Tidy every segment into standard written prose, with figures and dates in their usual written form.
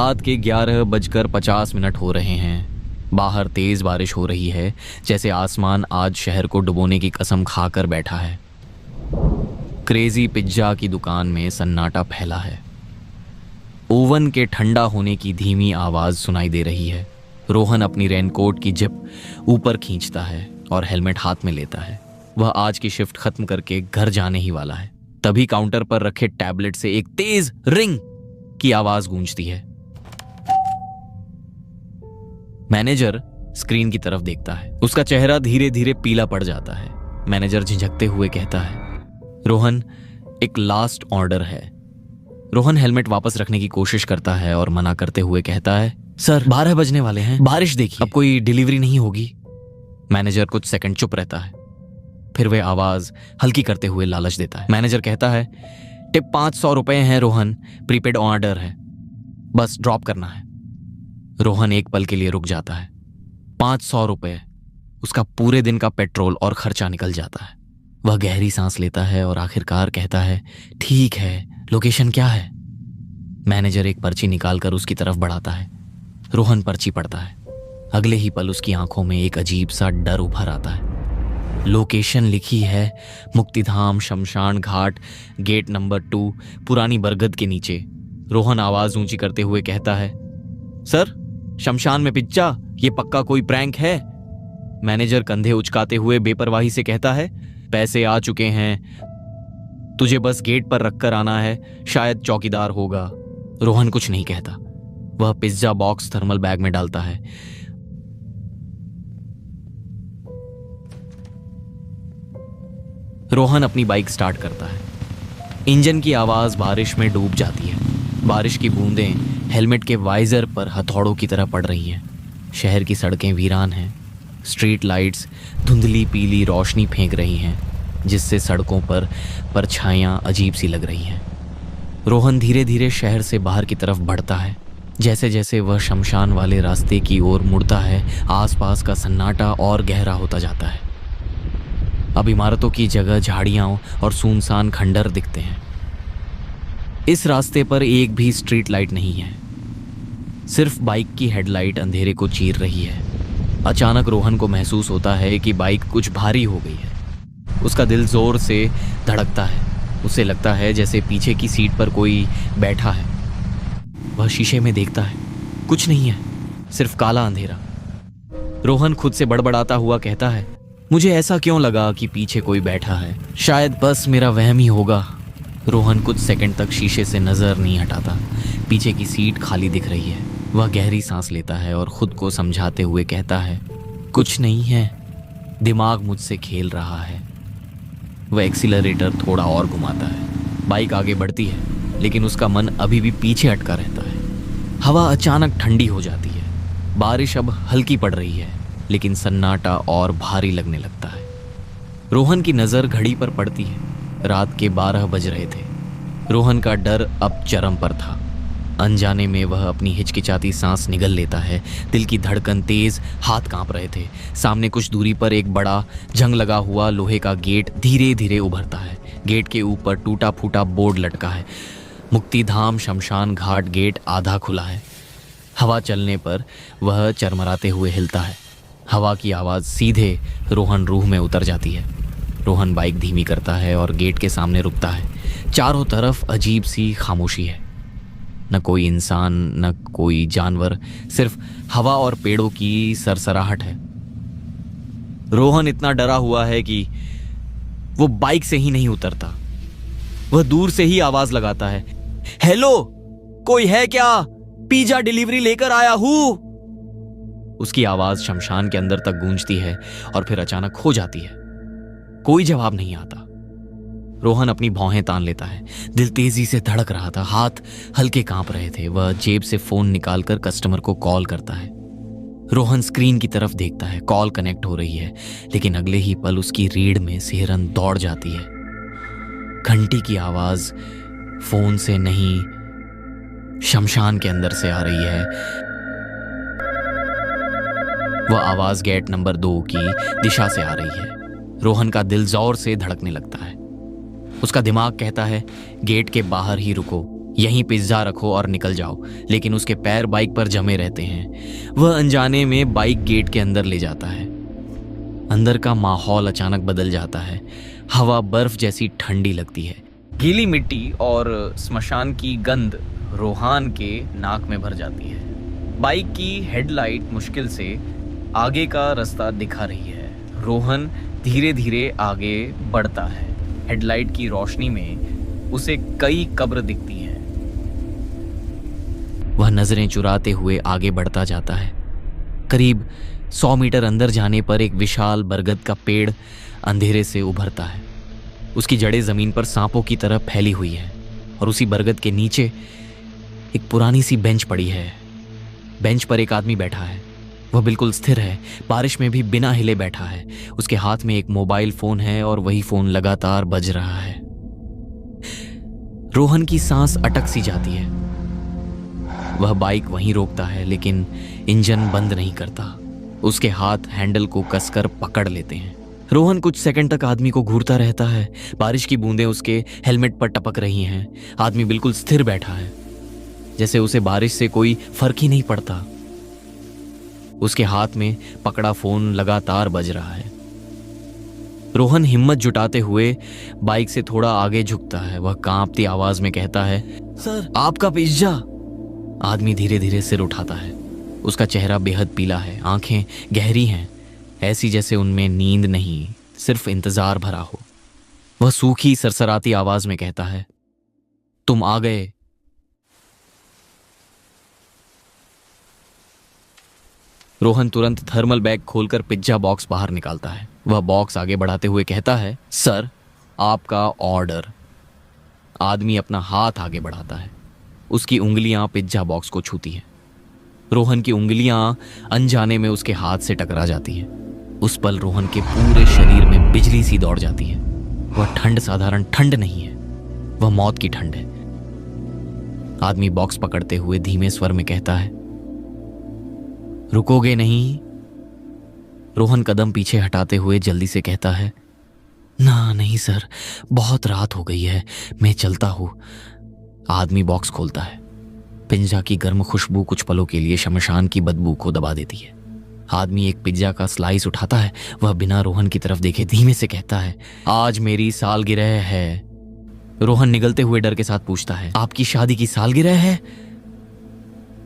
रात के 11:50 हो रहे हैं। बाहर तेज बारिश हो रही है, जैसे आसमान आज शहर को डुबोने की कसम खाकर बैठा है। क्रेजी पिज्जा की दुकान में सन्नाटा फैला है। ओवन के ठंडा होने की धीमी आवाज सुनाई दे रही है। रोहन अपनी रेनकोट की जिप ऊपर खींचता है और हेलमेट हाथ में लेता है। वह आज की शिफ्ट खत्म करके घर जाने ही वाला है। तभी काउंटर पर रखे टैबलेट से एक तेज रिंग की आवाज गूंजती है। मैनेजर स्क्रीन की तरफ देखता है। उसका चेहरा धीरे धीरे पीला पड़ जाता है। मैनेजर झिझकते हुए कहता है, रोहन, एक लास्ट ऑर्डर है। रोहन हेलमेट वापस रखने की कोशिश करता है और मना करते हुए कहता है, सर 12 बजने वाले हैं, बारिश देखिए, अब कोई डिलीवरी नहीं होगी। मैनेजर कुछ सेकंड चुप रहता है, फिर वह आवाज हल्की करते हुए लालच देता है। मैनेजर कहता है, टिप 500 रुपए हैं रोहन, प्रीपेड ऑर्डर है, बस ड्रॉप करना है। रोहन एक पल के लिए रुक जाता है। 500 रुपए, उसका पूरे दिन का पेट्रोल और खर्चा निकल जाता है। वह गहरी सांस लेता है और आखिरकार कहता है, ठीक है, लोकेशन क्या है? मैनेजर एक पर्ची निकालकर उसकी तरफ बढ़ाता है। रोहन पर्ची पढ़ता है। अगले ही पल उसकी आंखों में एक अजीब सा डर उभर आता है। लोकेशन लिखी है मुक्तिधाम शमशान घाट, गेट नंबर 2, पुरानी बरगद के नीचे। रोहन आवाज ऊंची करते हुए कहता है, सर, शमशान में पिज्जा, ये पक्का कोई प्रैंक है? मैनेजर कंधे उचकाते हुए बेपरवाही से कहता है, पैसे आ चुके हैं, तुझे बस गेट पर रखकर आना है, शायद चौकीदार होगा। रोहन कुछ नहीं कहता। वह पिज्जा बॉक्स थर्मल बैग में डालता है। रोहन अपनी बाइक स्टार्ट करता है। इंजन की आवाज बारिश में डूब जाती है। बारिश की बूंदें हेलमेट के वाइजर पर हथौड़ों की तरह पड़ रही हैं। शहर की सड़कें वीरान हैं। स्ट्रीट लाइट्स धुंधली पीली रोशनी फेंक रही हैं, जिससे सड़कों पर परछाइयां अजीब सी लग रही हैं। रोहन धीरे धीरे शहर से बाहर की तरफ बढ़ता है। जैसे जैसे वह शमशान वाले रास्ते की ओर मुड़ता है, आसपास का सन्नाटा और गहरा होता जाता है। अब इमारतों की जगह झाड़ियां और सुनसान खंडर दिखते हैं। इस रास्ते पर एक भी स्ट्रीट लाइट नहीं है, सिर्फ बाइक की हेडलाइट अंधेरे को चीर रही है। अचानक रोहन को महसूस होता है कि बाइक कुछ भारी हो गई है। उसका दिल जोर से धड़कता है। उसे लगता है जैसे पीछे की सीट पर कोई बैठा है। वह शीशे में देखता है, कुछ नहीं है, सिर्फ काला अंधेरा। रोहन खुद से बड़बड़ाता हुआ कहता है, मुझे ऐसा क्यों लगा कि पीछे कोई बैठा है? शायद बस मेरा वहम ही होगा। रोहन कुछ सेकंड तक शीशे से नजर नहीं हटाता। पीछे की सीट खाली दिख रही है। वह गहरी सांस लेता है और खुद को समझाते हुए कहता है, कुछ नहीं है, दिमाग मुझसे खेल रहा है। वह एक्सीलरेटर थोड़ा और घुमाता है। बाइक आगे बढ़ती है, लेकिन उसका मन अभी भी पीछे अटका रहता है। हवा अचानक ठंडी हो जाती है। बारिश अब हल्की पड़ रही है, लेकिन सन्नाटा और भारी लगने लगता है। रोहन की नज़र घड़ी पर पड़ती है। रात के 12 बज रहे थे। रोहन का डर अब चरम पर था। अनजाने में वह अपनी हिचकिचाती सांस निगल लेता है। दिल की धड़कन तेज, हाथ कांप रहे थे। सामने कुछ दूरी पर एक बड़ा जंग लगा हुआ लोहे का गेट धीरे धीरे उभरता है। गेट के ऊपर टूटा फूटा बोर्ड लटका है, मुक्तिधाम शमशान घाट। गेट आधा खुला है। हवा चलने पर वह चरमराते हुए हिलता है। हवा की आवाज़ सीधे रोहन रूह में उतर जाती है। रोहन बाइक धीमी करता है और गेट के सामने रुकता है। चारों तरफ अजीब सी खामोशी है। न कोई इंसान, न कोई जानवर, सिर्फ हवा और पेड़ों की सरसराहट है। रोहन इतना डरा हुआ है कि वो बाइक से ही नहीं उतरता। वह दूर से ही आवाज लगाता है, हेलो, कोई है क्या? पिज्जा डिलीवरी लेकर आया हूं। उसकी आवाज शमशान के अंदर तक गूंजती है और फिर अचानक खो जाती है। कोई जवाब नहीं आता। रोहन अपनी भौहें तान लेता है। दिल तेजी से धड़क रहा था, हाथ हल्के कांप रहे थे। वह जेब से फोन निकालकर कस्टमर को कॉल करता है। रोहन स्क्रीन की तरफ देखता है। कॉल कनेक्ट हो रही है, लेकिन अगले ही पल उसकी रीढ़ में सिहरन दौड़ जाती है। घंटी की आवाज फोन से नहीं, शमशान के अंदर से आ रही है। वह आवाज गेट नंबर 2 की दिशा से आ रही है। रोहन का दिल जोर से धड़कने लगता है। उसका दिमाग कहता है, गेट के बाहर ही रुको, यहीं पिज्जा रखो और निकल जाओ। लेकिन उसके पैर बाइक पर जमे रहते हैं। वह अनजाने में बाइक गेट के अंदर ले जाता है। अंदर का माहौल अचानक बदल जाता है। हवा बर्फ जैसी ठंडी लगती है। गीली मिट्टी और स्मशान की गंध रोहन के नाक में भर जाती है। बाइक की हेडलाइट मुश्किल से आगे का रास्ता दिखा रही है। रोहन धीरे धीरे आगे बढ़ता है। हेडलाइट की रोशनी में उसे कई कब्र दिखती हैं। वह नजरें चुराते हुए आगे बढ़ता जाता है। करीब 100 मीटर अंदर जाने पर एक विशाल बरगद का पेड़ अंधेरे से उभरता है। उसकी जड़ें जमीन पर सांपों की तरह फैली हुई है और उसी बरगद के नीचे एक पुरानी सी बेंच पड़ी है। बेंच पर एक आदमी बैठा है। वह बिल्कुल स्थिर है, बारिश में भी बिना हिले बैठा है। उसके हाथ में एक मोबाइल फोन है और वही फोन लगातार बज रहा है। रोहन की सांस अटक सी जाती है। वह बाइक वहीं रोकता है लेकिन इंजन बंद नहीं करता। उसके हाथ हैंडल को कसकर पकड़ लेते हैं। रोहन कुछ सेकंड तक आदमी को घूरता रहता है। बारिश की बूंदें उसके हेलमेट पर टपक रही हैं। आदमी बिल्कुल स्थिर बैठा है, जैसे उसे बारिश से कोई फर्क ही नहीं पड़ता। उसके हाथ में पकड़ा फोन लगातार बज रहा है। रोहन हिम्मत जुटाते हुए बाइक से थोड़ा आगे झुकता है। वह कांपती आवाज में कहता है, सर आपका पिज्जा। आदमी धीरे धीरे सिर उठाता है। उसका चेहरा बेहद पीला है, आंखें गहरी हैं, ऐसी जैसे उनमें नींद नहीं, सिर्फ इंतजार भरा हो। वह सूखी सरसराती आवाज में कहता है, तुम आ गए। रोहन तुरंत थर्मल बैग खोलकर पिज्जा बॉक्स बाहर निकालता है। वह बॉक्स आगे बढ़ाते हुए कहता है, सर आपका ऑर्डर। आदमी अपना हाथ आगे बढ़ाता है। उसकी उंगलियां पिज्जा बॉक्स को छूती हैं। रोहन की उंगलियां अनजाने में उसके हाथ से टकरा जाती हैं। उस पल रोहन के पूरे शरीर में बिजली सी दौड़ जाती है। वह ठंड साधारण ठंड नहीं है, वह मौत की ठंड है। आदमी बॉक्स पकड़ते हुए धीमे स्वर में कहता है, रुकोगे नहीं? रोहन कदम पीछे हटाते हुए जल्दी से कहता है, ना नहीं सर, बहुत रात हो गई है, मैं चलता हूं। आदमी बॉक्स खोलता है। पिज्जा की गर्म खुशबू कुछ पलों के लिए शमशान की बदबू को दबा देती है। आदमी एक पिज्जा का स्लाइस उठाता है। वह बिना रोहन की तरफ देखे धीमे से कहता है, आज मेरी सालगिरह है। रोहन निगलते हुए डर के साथ पूछता है, आपकी शादी की सालगिरह है?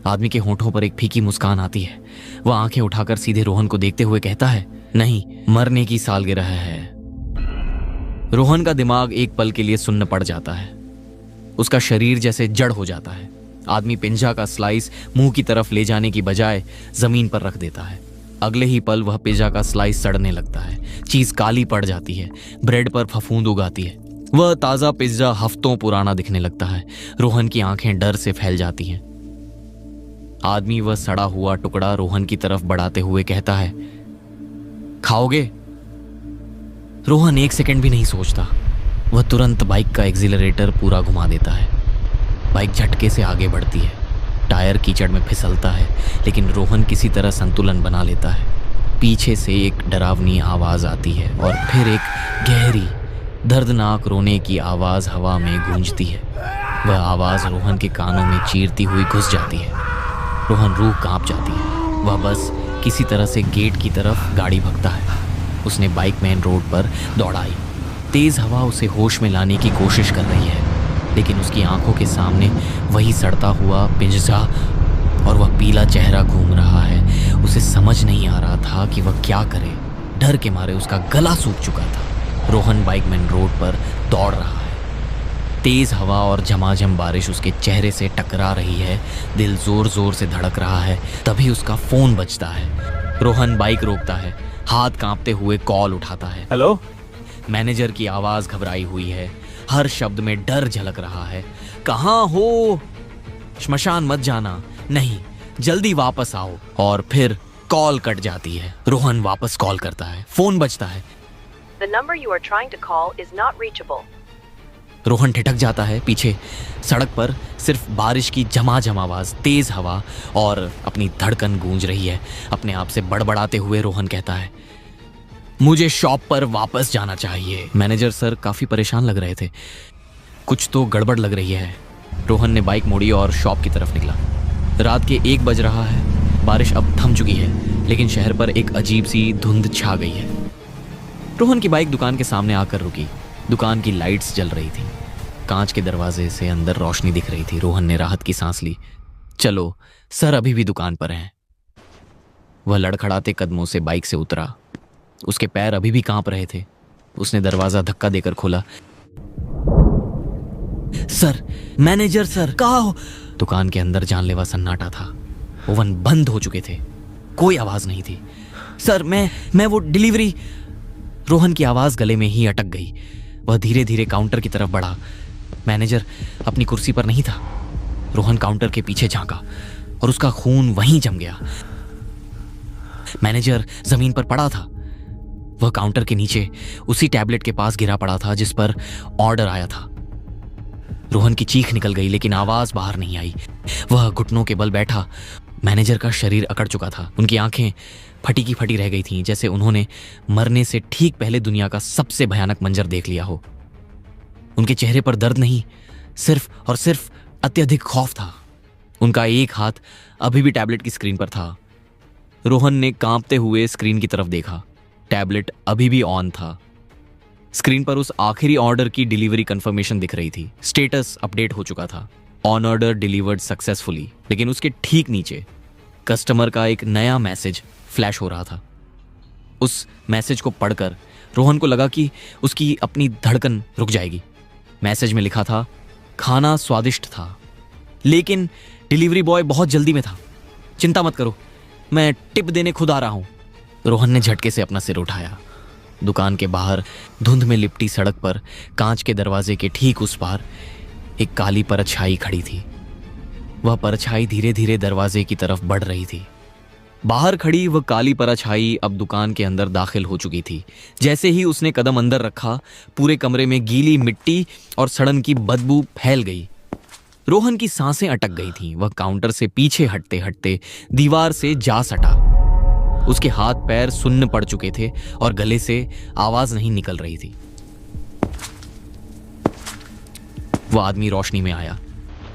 आदमी के होंठों पर एक फीकी मुस्कान आती है। वह आंखें उठाकर सीधे रोहन को देखते हुए कहता है, नहीं, मरने की सालगिरह है। रोहन का दिमाग एक पल के लिए सुन्न पड़ जाता है। उसका शरीर जैसे जड़ हो जाता है। आदमी पिज्जा का स्लाइस मुंह की तरफ ले जाने की बजाय जमीन पर रख देता है। अगले ही पल वह पिज्जा का स्लाइस सड़ने लगता है। चीज काली पड़ जाती है, ब्रेड पर फफूंद उगाती है। वह ताजा पिज्जा हफ्तों पुराना दिखने लगता है। रोहन की आंखें डर से फैल जाती हैं। आदमी वह सड़ा हुआ टुकड़ा रोहन की तरफ बढ़ाते हुए कहता है, खाओगे? रोहन एक सेकंड भी नहीं सोचता। वह तुरंत बाइक का एक्सीलरेटर पूरा घुमा देता है। बाइक झटके से आगे बढ़ती है। टायर कीचड़ में फिसलता है, लेकिन रोहन किसी तरह संतुलन बना लेता है। पीछे से एक डरावनी आवाज आती है और फिर एक गहरी दर्दनाक रोने की आवाज हवा में गूंजती है। वह आवाज रोहन के कानों में चीरती हुई घुस जाती है। रोहन रूह कांप जाती है। वह बस किसी तरह से गेट की तरफ गाड़ी भगता है। उसने बाइक मेन रोड पर दौड़ाई। तेज हवा उसे होश में लाने की कोशिश कर रही है, लेकिन उसकी आंखों के सामने वही सड़ता हुआ पिज्जा और वह पीला चेहरा घूम रहा है। उसे समझ नहीं आ रहा था कि वह क्या करे। डर के मारे उसका गला सूख चुका था। रोहन बाइक मेन रोड पर दौड़ रहा है। तेज हवा और झमाझम बारिश उसके चेहरे से टकरा रही है। दिल जोर जोर से धड़क रहा है। तभी उसका फोन बजता है। रोहन बाइक रोकता है, हाथ कांपते हुए कॉल उठाता है। हेलो? मैनेजर की आवाज घबराई हुई है। हर शब्द में डर झलक रहा है। कहाँ हो? श्मशान मत जाना। नहीं, जल्दी वापस आओ। और फिर कॉल कट जाती है। रोहन वापस कॉल करता है। फोन बजता है। The number you are trying to call is not reachable. Rohan ठिठक जाता है। पीछे सड़क पर सिर्फ बारिश की झमाझम आवाज, तेज हवा और अपनी धड़कन गूंज रही है। अपने आप से बड़बड़ाते हुए रोहन कहता है, मुझे शॉप पर वापस जाना चाहिए। मैनेजर सर काफी परेशान लग रहे थे। कुछ तो गड़बड़ लग रही है। रोहन ने बाइक मोड़ी और शॉप की तरफ निकला। रात के 1 बज रहा है। बारिश अब थम चुकी है, लेकिन शहर पर एक अजीब सी धुंध छा गई है। रोहन की बाइक दुकान के सामने आकर रुकी। दुकान की लाइट्स जल रही थी। कांच के दरवाजे से अंदर रोशनी दिख रही थी। रोहन ने राहत की सांस ली। चलो, सर अभी भी दुकान पर हैं। वह लड़खड़ाते कदमों से बाइक से उतरा। उसके पैर अभी भी कांप रहे थे। उसने दरवाजा धक्का देकर खोला। सर, मैनेजर सर, कहाँ हो? दुकान के अंदर जानलेवा सन्नाटा था। ओवन बंद हो चुके थे। कोई आवाज नहीं थी। सर, मैं वो डिलीवरी। रोहन की आवाज गले में ही अटक गई। वह धीरे धीरे काउंटर की तरफ बढ़ा। मैनेजर अपनी कुर्सी पर नहीं था। रोहन काउंटर के पीछे झांका और उसका खून वहीं जम गया। मैनेजर जमीन पर पड़ा था। वह काउंटर के नीचे उसी टैबलेट के पास गिरा पड़ा था जिस पर ऑर्डर आया था। रोहन की चीख निकल गई, लेकिन आवाज बाहर नहीं आई। वह घुटनों के बल बैठा। मैनेजर का शरीर अकड़ चुका था। उनकी आंखें फटी की फटी रह गई थीं, जैसे उन्होंने मरने से ठीक पहले दुनिया का सबसे भयानक मंजर देख लिया हो। उनके चेहरे पर दर्द नहीं, सिर्फ और सिर्फ अत्यधिक खौफ था। उनका एक हाथ अभी भी टैबलेट की स्क्रीन पर था। रोहन ने कांपते हुए स्क्रीन की तरफ देखा। टैबलेट अभी भी ऑन था। स्क्रीन पर उस आखिरी ऑर्डर की डिलीवरी कंफर्मेशन दिख रही थी। स्टेटस अपडेट हो चुका था, ऑन ऑर्डर डिलीवर्ड सक्सेसफुली। लेकिन उसके ठीक नीचे कस्टमर का एक नया मैसेज फ्लैश हो रहा था। उस मैसेज को पढ़कर रोहन को लगा कि उसकी अपनी धड़कन रुक जाएगी। मैसेज में लिखा था, खाना स्वादिष्ट था, लेकिन डिलीवरी बॉय बहुत जल्दी में था। चिंता मत करो, मैं टिप देने खुद आ रहा हूं। रोहन ने झटके से अपना सिर उठाया। दुकान के बाहर धुंध में लिपटी सड़क पर कांच के दरवाजे के ठीक उस पार एक काली परछाई खड़ी थी। वह परछाई धीरे धीरे दरवाजे की तरफ बढ़ रही थी। बाहर खड़ी वह काली परछाई अब दुकान के अंदर दाखिल हो चुकी थी। जैसे ही उसने कदम अंदर रखा, पूरे कमरे में गीली मिट्टी और सड़न की बदबू फैल गई। रोहन की सांसें अटक गई थीं। वह काउंटर से पीछे हटते हटते दीवार से जा सटा। उसके हाथ पैर सुन्न पड़ चुके थे और गले से आवाज नहीं निकल रही थी। वह आदमी रोशनी में आया।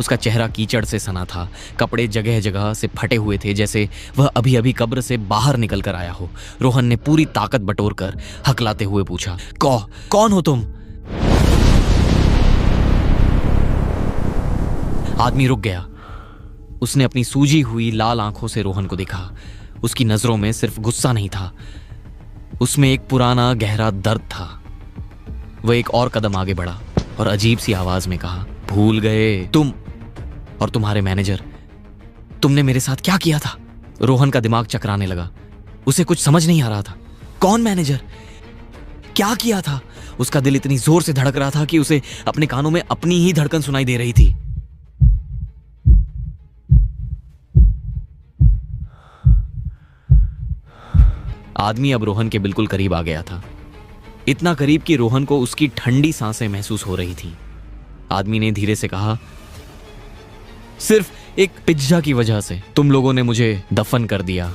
उसका चेहरा कीचड़ से सना था। कपड़े जगह जगह से फटे हुए थे, जैसे वह अभी अभी कब्र से बाहर निकल कर आया हो। रोहन ने पूरी ताकत बटोरकर हकलाते हुए पूछा, कौन हो तुम? आदमी रुक गया। उसने अपनी सूजी हुई लाल आंखों से रोहन को देखा। उसकी नजरों में सिर्फ गुस्सा नहीं था, उसमें एक पुराना गहरा दर्द था। वह एक और कदम आगे बढ़ा और अजीब सी आवाज में कहा, भूल गए तुम और तुम्हारे मैनेजर, तुमने मेरे साथ क्या किया था? रोहन का दिमाग चकराने लगा। उसे कुछ समझ नहीं आ रहा था। कौन मैनेजर? क्या किया था? उसका दिल इतनी जोर से धड़क रहा था कि उसे अपने कानों में अपनी ही धड़कन सुनाई दे रही थी। आदमी अब रोहन के बिल्कुल करीब आ गया था। इतना करीब कि रोहन को उसकी ठंडी सांसें महसूस हो रही थी। आदमी ने धीरे से कहा, सिर्फ एक पिज्जा की वजह से तुम लोगों ने मुझे दफन कर दिया।